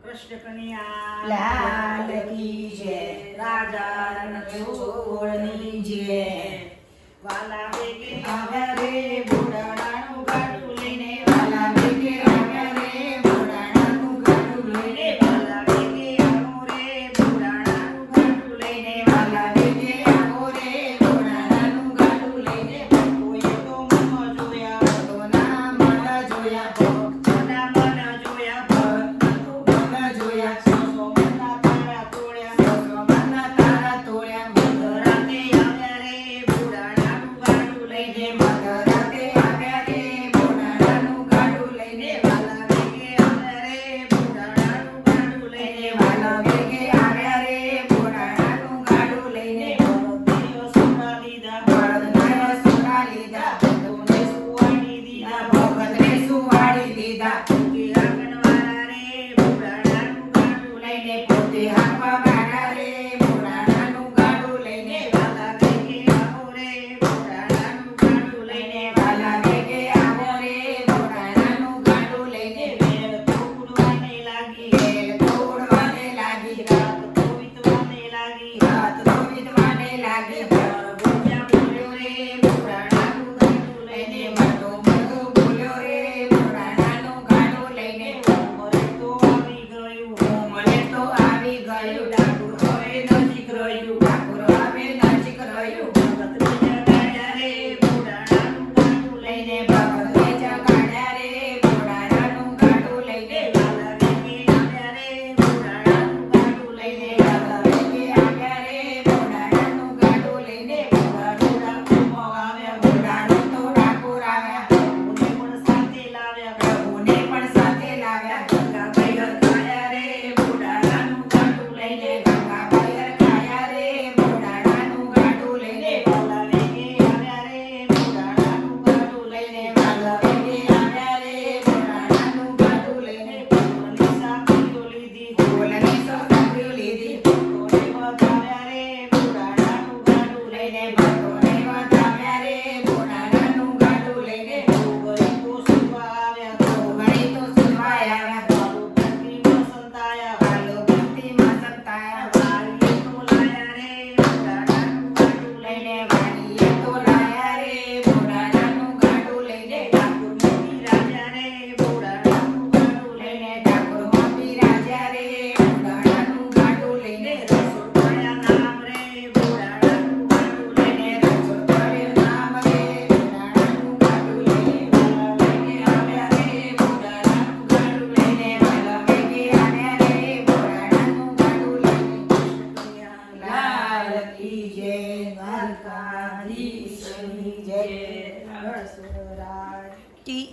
કૃષ્ણ કનૈયા લાલ કી જય. રાજા રણછોડની જય. વાલા વેગે આવ્યા રે બુડાણાનું ગાડું લઈને, વાલા વેગે આવ્યા રે બુડાણાનું ગાડું લઈને, વાલા વેગે આવો રે બુડાણાનું ગાડું લઈને. વાલા વેગે આવો રે બુડાણાનું ગાડું લઈને. કોઈએ તો મન જોયા, ભક્તોના મન જોયા, ભક્તોના મન જોયા, ભક્તોના મન જોયા, સો મનના તારા તોડ્યા. મનના તારા તોડ્યા. મધરાતે આવ્યા રે બુડાણાનું ગાડું લઈને. મધરાતે આવ્યા રે બુડાણાનું ગાડું લઈને, વાલા વેગે આવ્યા રે બુડાણાનું ગાડું લઈને. વાલા વેગે આવ્યા રે બુડાણાનું ગાડું લઈને. ભક્તિઓ સુરા લીધા, બળદના સોના લીધા, ભક્તોને સુવાડી દીધા. ભગતને સુવાડી દીધા. કે આંગણવાળા રે બુડાણાનું ગાડું લઈને. પોતે હાથમાં ગાડા રે બુડાણાનું ગાડું લઈને, વાલા વેગે આવો રે બુડાણાનું ગાડું લઈને. વાલા વેગે આવો રે બુડાણાનું ગાડું લઈને. વેલ તો ઉડવાને લાગી, વેલ તો ઉડવાને લાગી, રાત તો વીતવાને લાગી. રાત તો વીતવાને લાગી. ભોજ્યા બોલ્યો રે બુડાણાનું ગાડું લઈને. મળતો મળતો બોલ્યો રે બુડાણાનું ગાડું લઈને. મને તો આવી ગયું, મને તો આવી ગયું, ડાકુર હવે નજીક રહ્યું, ડાકુર હવે નજીક રહ્યું. ભગતને જગાડ્યા રે બુડાણાનું ગાડું લઈને. ભગતને જગાડ્યા રે બુડાણાનું ગાડું લઈને. વાલા વેગે આવ્યા રે બુડાણાનું ગાડું લઈને. વાલા વેગે આવ્યા રે બુડાણાનું ગાડું લઈને. બુડાણા ડાકુરમાં આવ્યા, બુડાણું તો ડાકુર આવ્યા, પ્રભુને પણ સાથે લાવ્યા. પ્રભુને પણ સાથે લાવ્યા. ગંગાભાઈ હરખાયા રે બુડાણાનું ગાડું લઈને. ગંગાભાઈ હરખાયા રે બુડાણાનું ગાડું લઈને. વાલા વેગે આવ્યા રે બુડાણાનું ગાડું લઈને. વાલા વેગે આવ્યા રે બુડાણાનું ગાડું લઈને. ભગવાનની સાકરીઓ લીધી, બોલની સોગંદીઓ લીધી, ભક્તોને વધાવ્યા રે બુડાણાનું ગાડું લઈને. ભક્તોને વધાવ્યા રે બુડાણાનું ગાડું લઈને. ગરીબ તો સુવા આવ્યા, ઘણી તો સુધવાય આવ્યા, બાલુ ભક્તિમાં સંતાયા. બાલો ભક્તિમાં સંતાયા. વાલીએ તો લાયા રે બુડાણાનું ગાડું લઈને. વાણીએ તો લાયા રે બુડાણાનું ગાડું લઈને. ઠાકુર મોતી રાજા રે બુડાણાનું ગાડું લઈને. ઠાકોર મોતી રાજા રે બુડાણાનું ગાડું લઈને. રસોડવાળા નામ રે બુડાણાનું ગાડું લઈને. રસોડવાળે નામ રે બુડાણાનું ગાડું લઈને. વાલા વેગે આવ્યા રે બુડાણાનું ગાડું લઈને. વાલા વેગે આવ્યા રે બુડાણાનું ગાડું લઈને. લાલ કી જય, દ્વારકાધીશની જય. રસોડરાજ કી